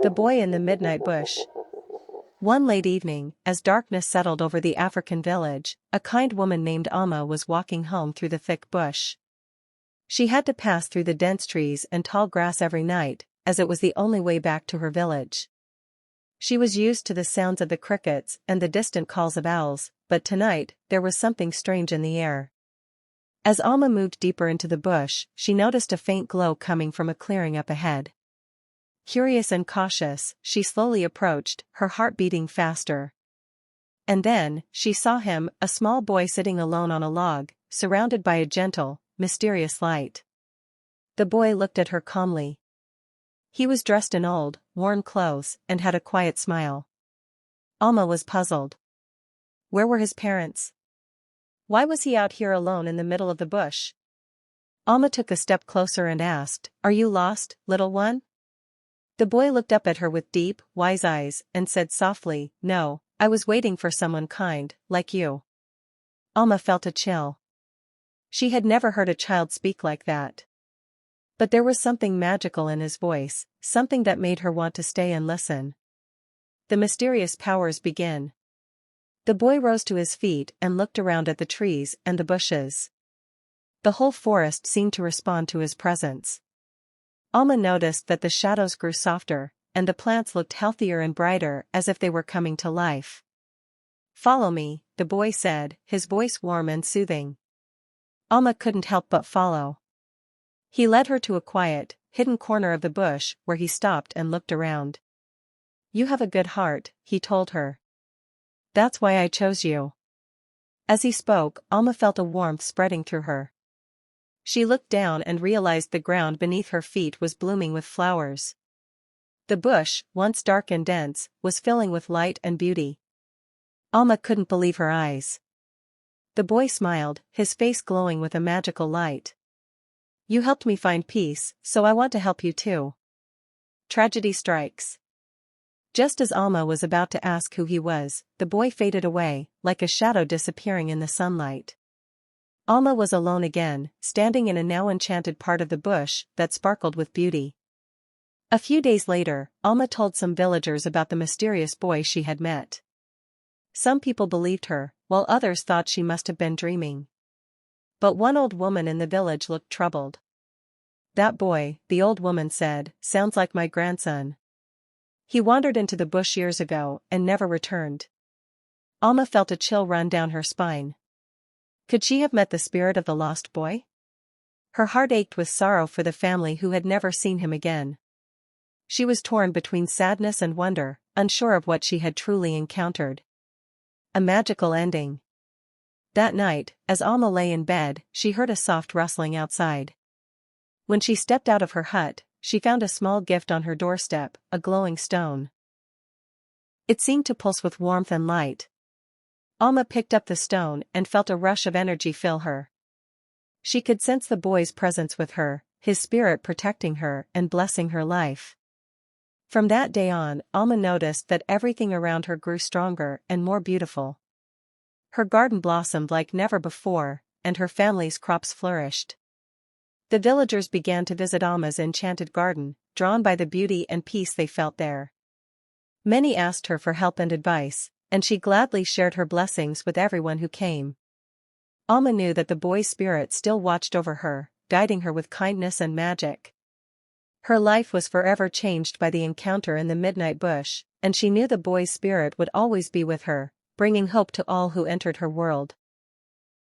The Boy in the Midnight Bush. One late evening, as darkness settled over the African village, a kind woman named Alma was walking home through the thick bush. She had to pass through the dense trees and tall grass every night, as it was the only way back to her village. She was used to the sounds of the crickets and the distant calls of owls, but tonight, there was something strange in the air. As Alma moved deeper into the bush, she noticed a faint glow coming from a clearing up ahead. Curious and cautious, she slowly approached, her heart beating faster. And then, she saw him, a small boy sitting alone on a log, surrounded by a gentle, mysterious light. The boy looked at her calmly. He was dressed in old, worn clothes, and had a quiet smile. Alma was puzzled. Where were his parents? Why was he out here alone in the middle of the bush? Alma took a step closer and asked, "Are you lost, little one?" The boy looked up at her with deep, wise eyes, and said softly, "No, I was waiting for someone kind, like you." Alma felt a chill. She had never heard a child speak like that. But there was something magical in his voice, something that made her want to stay and listen. The mysterious powers begin. The boy rose to his feet and looked around at the trees and the bushes. The whole forest seemed to respond to his presence. Alma noticed that the shadows grew softer, and the plants looked healthier and brighter, as if they were coming to life. "Follow me," the boy said, his voice warm and soothing. Alma couldn't help but follow. He led her to a quiet, hidden corner of the bush, where he stopped and looked around. "You have a good heart," he told her. "That's why I chose you." As he spoke, Alma felt a warmth spreading through her. She looked down and realized the ground beneath her feet was blooming with flowers. The bush, once dark and dense, was filling with light and beauty. Alma couldn't believe her eyes. The boy smiled, his face glowing with a magical light. "You helped me find peace, so I want to help you too." Tragedy strikes. Just as Alma was about to ask who he was, the boy faded away, like a shadow disappearing in the sunlight. Alma was alone again, standing in a now enchanted part of the bush that sparkled with beauty. A few days later, Alma told some villagers about the mysterious boy she had met. Some people believed her, while others thought she must have been dreaming. But one old woman in the village looked troubled. "That boy," the old woman said, "sounds like my grandson. He wandered into the bush years ago and never returned." Alma felt a chill run down her spine. Could she have met the spirit of the lost boy? Her heart ached with sorrow for the family who had never seen him again. She was torn between sadness and wonder, unsure of what she had truly encountered. A magical ending. That night, as Alma lay in bed, she heard a soft rustling outside. When she stepped out of her hut, she found a small gift on her doorstep, a glowing stone. It seemed to pulse with warmth and light. Alma picked up the stone and felt a rush of energy fill her. She could sense the boy's presence with her, his spirit protecting her and blessing her life. From that day on, Alma noticed that everything around her grew stronger and more beautiful. Her garden blossomed like never before, and her family's crops flourished. The villagers began to visit Alma's enchanted garden, drawn by the beauty and peace they felt there. Many asked her for help and advice, and she gladly shared her blessings with everyone who came. Alma knew that the boy's spirit still watched over her, guiding her with kindness and magic. Her life was forever changed by the encounter in the midnight bush, and she knew the boy's spirit would always be with her, bringing hope to all who entered her world.